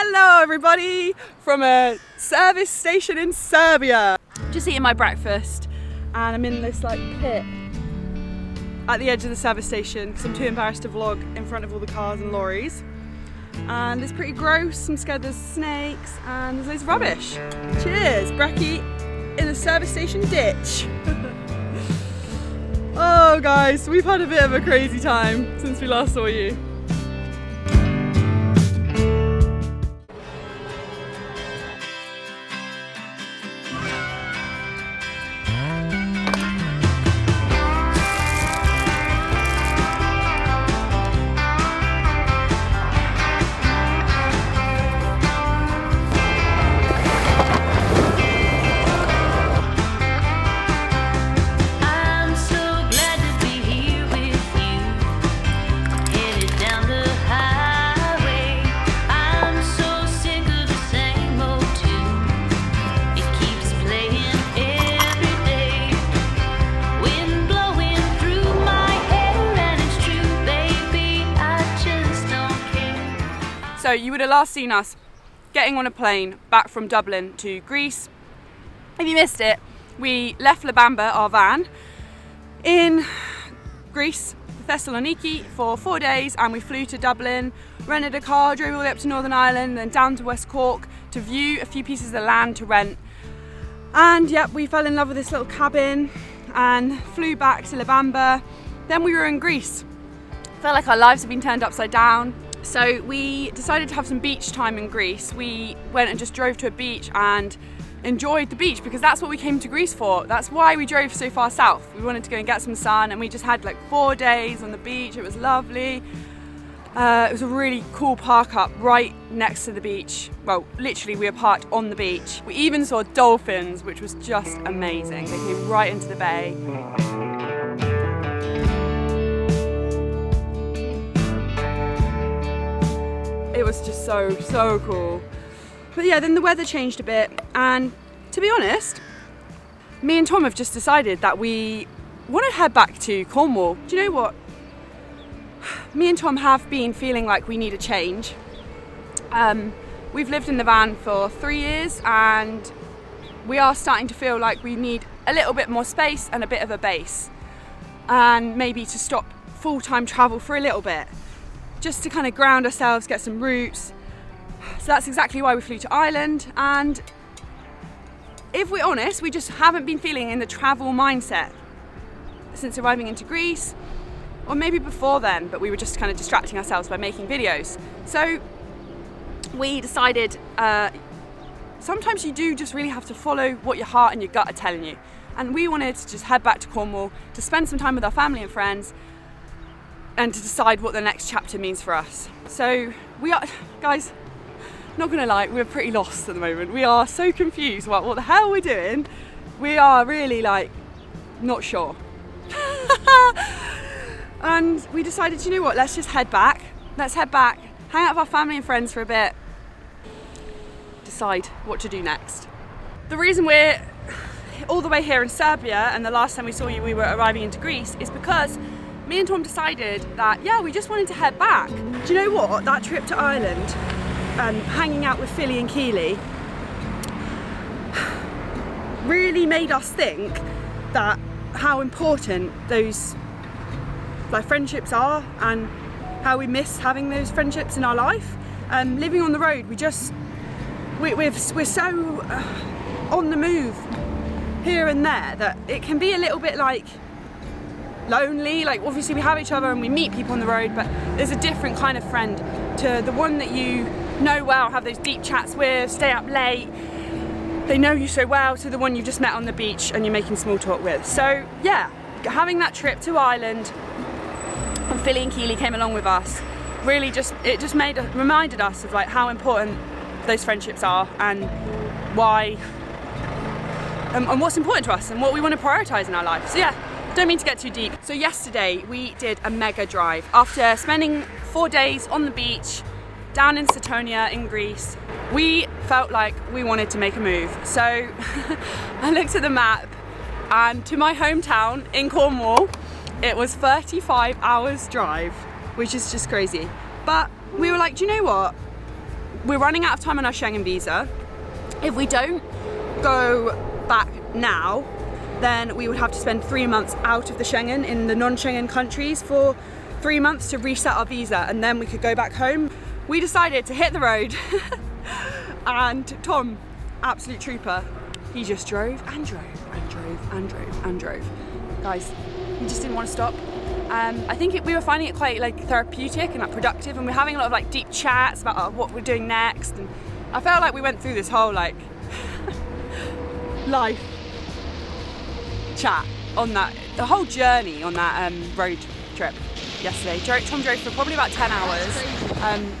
Hello everybody from a service station in Serbia. Just eating my breakfast and I'm in this like pit at the edge of the service station because I'm too embarrassed to vlog in front of all the cars and lorries. And it's pretty gross. I'm scared there's snakes and there's loads of rubbish. Cheers, brekkie in a service station ditch. Oh guys, we've had a bit of a crazy time since we last saw you. So you would have last seen us getting on a plane back from Dublin to Greece. If you missed it, we left Labamba, our van, in Greece, Thessaloniki, for 4 days, and we flew to Dublin, rented a car, drove all the way up to Northern Ireland, then down to West Cork to view a few pieces of land to rent. And yep, we fell in love with this little cabin and flew back to Labamba. Then we were in Greece. Felt like our lives had been turned upside down. So we decided to have some beach time in Greece. We went and just drove to a beach and enjoyed the beach because that's what we came to Greece for. That's why we drove so far south. We wanted to go and get some sun, and we just had like 4 days on the beach. It was lovely. It was a really cool park up right next to the beach. Well, literally we were parked on the beach. We even saw dolphins, which was just amazing. They came right into the bay. It was just so cool. But yeah, then the weather changed a bit, and to be honest, me and Tom have just decided that we want to head back to Cornwall. Do you know what? Me and Tom have been feeling like we need a change. We've lived in the van for 3 years and we are starting to feel like we need a little bit more space and a bit of a base, and maybe to stop full-time travel for a little bit, just to kind of ground ourselves, get some roots. So that's exactly why we flew to Ireland. And if we're honest, we just haven't been feeling in the travel mindset since arriving into Greece, or maybe before then, but we were just kind of distracting ourselves by making videos. So we decided sometimes you do just really have to follow what your heart and your gut are telling you. And we wanted to just head back to Cornwall to spend some time with our family and friends and to decide what the next chapter means for us. So we are, guys, not gonna lie, we're pretty lost at the moment. We are so confused about what the hell we're doing. We are really like, not sure. And we decided, you know what, let's just head back. Let's head back, hang out with our family and friends for a bit, decide what to do next. The reason we're all the way here in Serbia, and the last time we saw you we were arriving into Greece, is because me and Tom decided that, yeah, we just wanted to head back. Do you know what? That trip to Ireland, hanging out with Philly and Keely, really made us think that how important those like friendships are and how we miss having those friendships in our life. Living on the road, we're so on the move here and there that it can be a little bit like lonely. Like obviously we have each other and we meet people on the road, but there's a different kind of friend to the one that you know well, have those deep chats with, stay up late, they know you so well, to the one you just met on the beach and you're making small talk with. So yeah, having that trip to Ireland, and Philly and Keely came along with us, really reminded us of like how important those friendships are and why and what's important to us and what we want to prioritise in our life. So yeah, don't mean to get too deep. So yesterday we did a mega drive. After spending 4 days on the beach down in Setonia in Greece, we felt like we wanted to make a move. So I looked at the map, and to my hometown in Cornwall, it was 35 hours drive, which is just crazy. But we were like, do you know what? we're running out of time on our Schengen visa. If we don't go back now, then we would have to spend 3 months out of the Schengen in the non-Schengen countries for 3 months to reset our visa, and then we could go back home. We decided to hit the road and Tom, absolute trooper, he just drove and drove and drove and drove and drove. Guys, he just didn't want to stop. I think we were finding it quite like therapeutic and like productive, and we're having a lot of like deep chats about what we're doing next, and I felt like we went through this whole like life chat on that, the whole journey on that road trip yesterday. Tom drove for probably about 10 hours,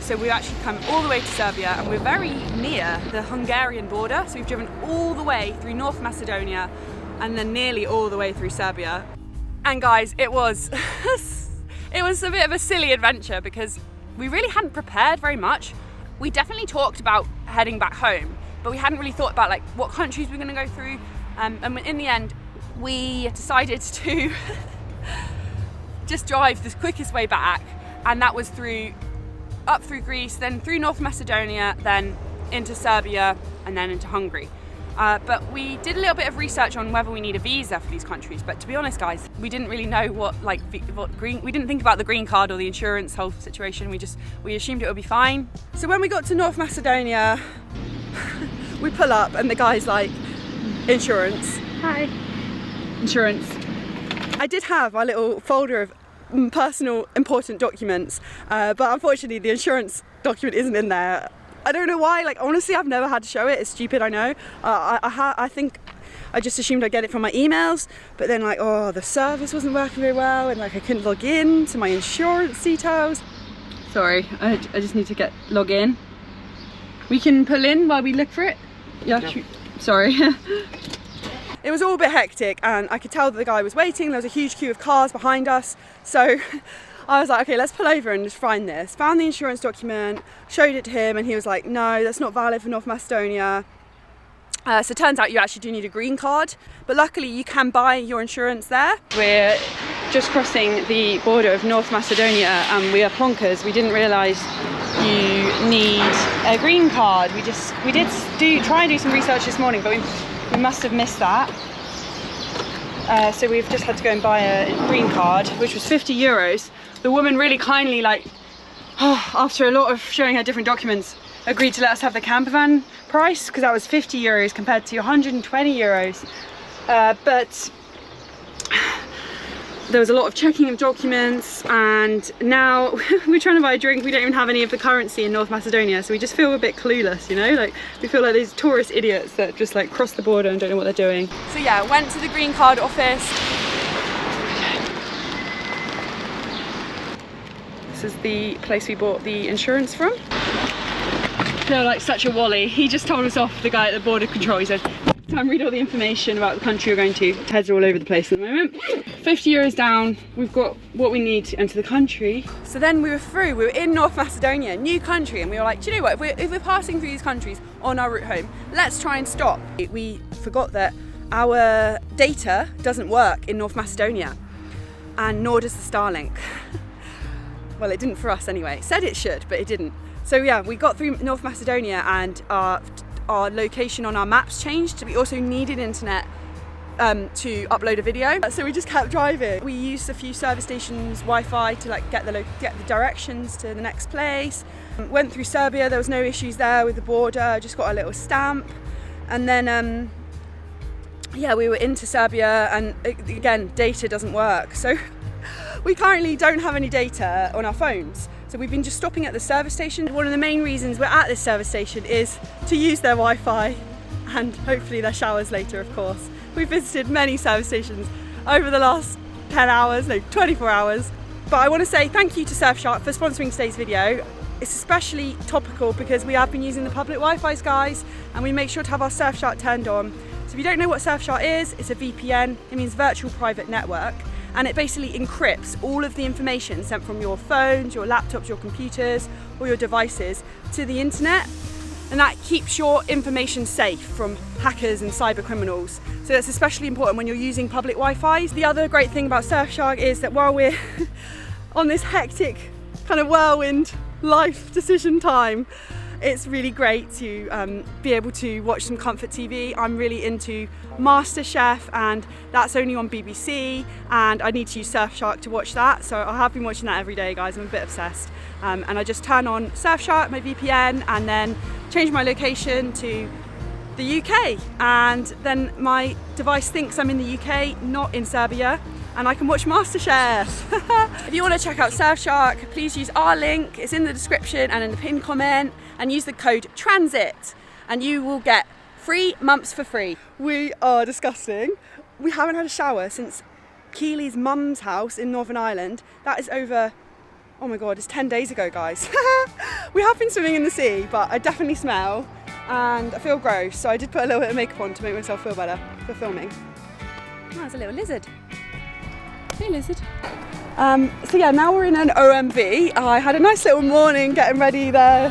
so we've actually come all the way to Serbia, and we're very near the Hungarian border, so we've driven all the way through North Macedonia and then nearly all the way through Serbia. And guys, it was a bit of a silly adventure because we really hadn't prepared very much. We definitely talked about heading back home, but we hadn't really thought about like what countries we were going to go through, and in the end we decided to just drive the quickest way back, and that was up through Greece, then through North Macedonia, then into Serbia, and then into Hungary. But we did a little bit of research on whether we need a visa for these countries, but to be honest guys, we didn't really know we didn't think about the green card or the insurance whole situation. We assumed it would be fine. So when we got to North Macedonia, we pull up and the guy's like, insurance. Hi. Insurance. I did have my little folder of personal important documents, but unfortunately the insurance document isn't in there. I don't know why, like honestly I've never had to show it, it's stupid, I know. I think I just assumed I'd get it from my emails, but then like, oh, the service wasn't working very well, and like I couldn't log in to my insurance details. Sorry, I just need to log in. We can pull in while we look for it? Yeah. Sorry. It was all a bit hectic, and I could tell that the guy was waiting. There was a huge queue of cars behind us, so I was like, okay, let's pull over and just find this. Found the insurance document, showed it to him, and he was like, no, that's not valid for North Macedonia. So it turns out you actually do need a green card, but luckily you can buy your insurance there. We're just crossing the border of North Macedonia, and we are plonkers. We didn't realise you need a green card. We did try and do some research this morning, but we must have missed that. So we've just had to go and buy a green card, which was 50 euros. The woman really kindly, like, after a lot of showing her different documents, agreed to let us have the camper van price, because that was 50 euros compared to 120 euros. But there was a lot of checking of documents, and now we're trying to buy a drink. We don't even have any of the currency in North Macedonia, so we just feel a bit clueless, you know, like we feel like these tourist idiots that just like cross the border and don't know what they're doing. So yeah, went to the green card office. This is the place we bought the insurance from. They're like such a wally. He just told us off, the guy at the border control. He said, time read all the information about the country you're going to. Heads are all over the place at the moment. 50 euros down, we've got what we need to enter the country. So then we were in North Macedonia, new country, and we were like, do you know what, if we're passing through these countries on our route home, let's try and stop. We forgot that our data doesn't work in North Macedonia, and nor does the Starlink. Well, it didn't for us anyway. It said it should, but it didn't. So yeah, we got through North Macedonia, and our location on our maps changed. We also needed internet to upload a video, so we just kept driving. We used a few service stations Wi-Fi to like get the directions to the next place. Went through Serbia, there was no issues there with the border, just got a little stamp, and then yeah, we were into Serbia, and again, data doesn't work, so we currently don't have any data on our phones. So we've been just stopping at the service station. One of the main reasons we're at this service station is to use their Wi-Fi and hopefully their showers later, of course. We've visited many service stations over the last 24 hours. But I want to say thank you to Surfshark for sponsoring today's video. It's especially topical because we have been using the public Wi-Fi's, guys, and we make sure to have our Surfshark turned on. So if you don't know what Surfshark is, it's a VPN. It means virtual private network. And it basically encrypts all of the information sent from your phones, your laptops, your computers, or your devices to the internet. And that keeps your information safe from hackers and cyber criminals. So that's especially important when you're using public Wi-Fi. The other great thing about Surfshark is that while we're on this hectic kind of whirlwind life decision time, it's really great to be able to watch some comfort TV. I'm really into MasterChef, and that's only on BBC, and I need to use Surfshark to watch that, so I have been watching that every day, guys. I'm a bit obsessed, and I just turn on Surfshark, my VPN, and then change my location to the UK, and then my device thinks I'm in the UK, not in Serbia, and I can watch MasterChef. If you want to check out Surfshark, please use our link. It's in the description and in the pinned comment, and use the code TRANSIT, and you will get 3 months for free. We are disgusting. We haven't had a shower since Keely's mum's house in Northern Ireland. That is over, oh my God, it's 10 days ago, guys. We have been swimming in the sea, but I definitely smell and I feel gross, so I did put a little bit of makeup on to make myself feel better for filming. Oh, there's a little lizard. Hey, lizard. So yeah, now we're in an OMV. I had a nice little morning getting ready there.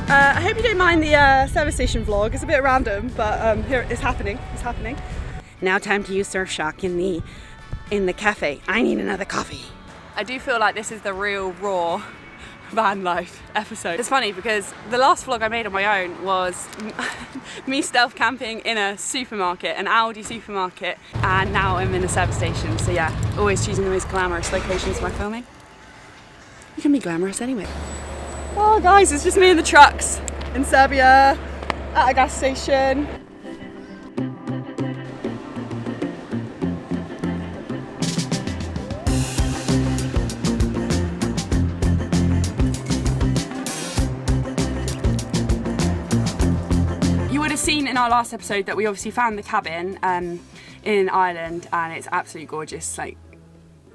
I hope you don't mind the service station vlog. It's a bit random, but here it's happening. It's happening. Now time to use Surfshark in the cafe. I need another coffee. I do feel like this is the real raw van life episode. It's funny because the last vlog I made on my own was me stealth camping in a supermarket, an Aldi supermarket, and now I'm in a service station. So yeah, always choosing the most glamorous locations for my filming. You can be glamorous anyway. Oh guys, it's just me and the trucks in Serbia at a gas station. You would have seen in our last episode that we obviously found the cabin in Ireland, and it's absolutely gorgeous. Like,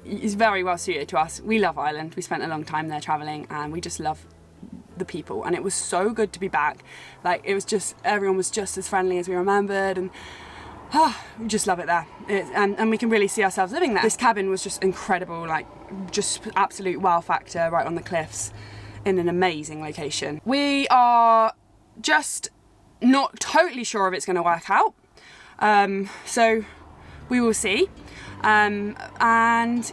it's very well suited to us. We love Ireland. We spent a long time there traveling, and we just love the people, and it was so good to be back. Like, it was just, everyone was just as friendly as we remembered, and we just love it there. And we can really see ourselves living there. This cabin was just incredible, like just absolute wow factor, right on the cliffs in an amazing location. We are just not totally sure if it's going to work out, so we will see. And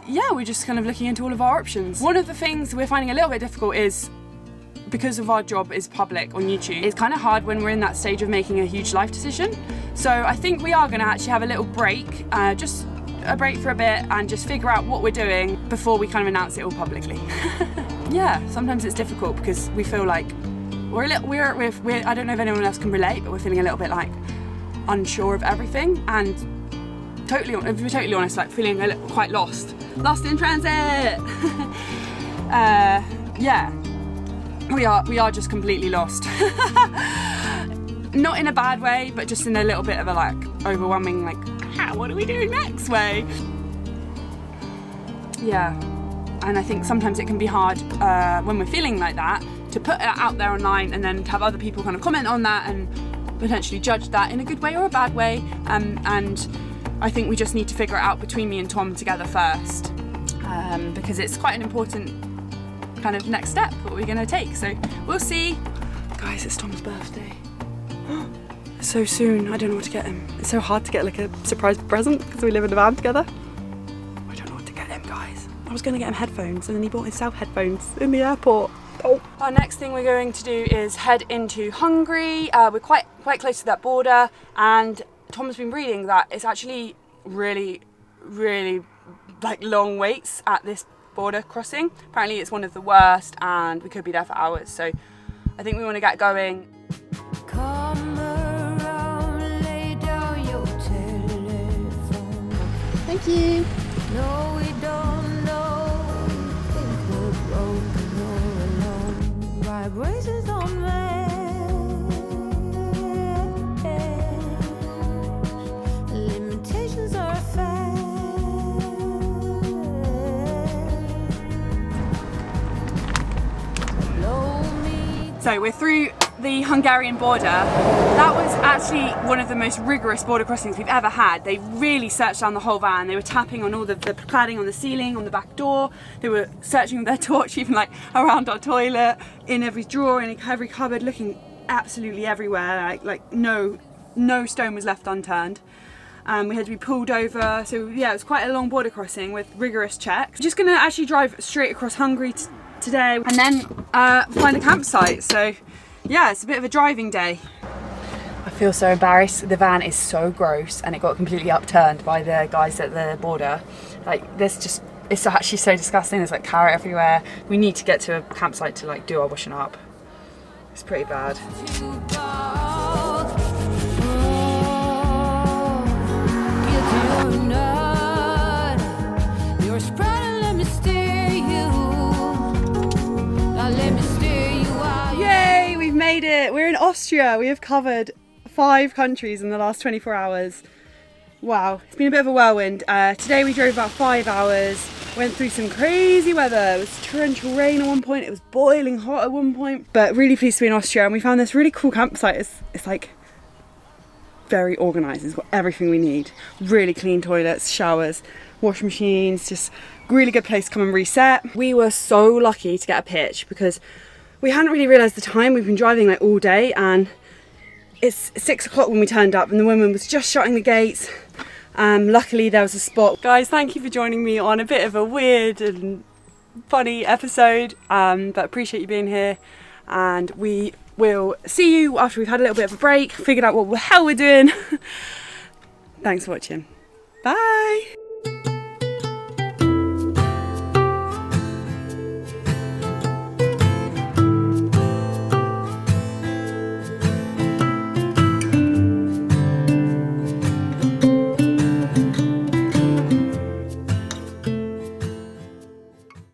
yeah, we're just kind of looking into all of our options. One of the things we're finding a little bit difficult is, because of our job is public on YouTube, it's kind of hard when we're in that stage of making a huge life decision. So I think we are going to actually have a little break, just a break for a bit, and just figure out what we're doing before we kind of announce it all publicly. Yeah, sometimes it's difficult because we feel like we're I don't know if anyone else can relate, but we're feeling a little bit like unsure of everything, and if we're totally honest, like feeling quite lost in transit. Yeah. We are just completely lost. Not in a bad way, but just in a little bit of a like overwhelming, like, what are we doing next way? Yeah, and I think sometimes it can be hard when we're feeling like that to put it out there online and then to have other people kind of comment on that and potentially judge that in a good way or a bad way. And I think we just need to figure it out between me and Tom together first, because it's quite an important kind of next step, what we're going to take, so we'll see. Guys, it's Tom's birthday. So soon. I don't know what to get him. It's so hard to get like a surprise present because we live in a van together. I don't know what to get him, guys. I was going to get him headphones, and then he bought himself headphones in the airport. Oh. Our next thing we're going to do is head into Hungary. We're quite close to that border, and Tom's been reading that it's actually really like long waits at this border crossing. Apparently it's one of the worst, and we could be there for hours, so I think we want to get going. Come around, lay down your telephone. Thank you. No, we don't know. Think we're broken or alone. Vibrations don't match. Limitations are a fact. So we're through the Hungarian border. That was actually one of the most rigorous border crossings we've ever had. They really searched down the whole van. They were tapping on all the cladding on the ceiling, on the back door. They were searching with their torch even like around our toilet, in every drawer, in every cupboard, looking absolutely everywhere, like no stone was left unturned. We had to be pulled over, so yeah, it was quite a long border crossing with rigorous checks. Just gonna actually drive straight across Hungary today and then find a campsite. So yeah, it's a bit of a driving day. I feel so embarrassed. The van is so gross and it got completely upturned by the guys at the border. Like it's actually so disgusting. There's like carrot everywhere. We need to get to a campsite to like do our washing up. It's pretty bad. Yay, we've made it. We're in Austria. We have covered 5 countries in the last 24 hours. Wow, it's been a bit of a whirlwind. Today we drove about 5 hours, went through some crazy weather. It was torrential rain at one point, it was boiling hot at one point, but really pleased to be in Austria, and we found this really cool campsite. It's like very organised, it's got everything we need. Really clean toilets, showers, wash machines, just really good place to come and reset. We were so lucky to get a pitch because we hadn't really realised the time. We've been driving like all day and it's 6 o'clock when we turned up and the woman was just shutting the gates. Luckily there was a spot. Guys, thank you for joining me on a bit of a weird and funny episode, but appreciate you being here, and we will see you after we've had a little bit of a break, figured out what the hell we're doing. Thanks for watching. Bye.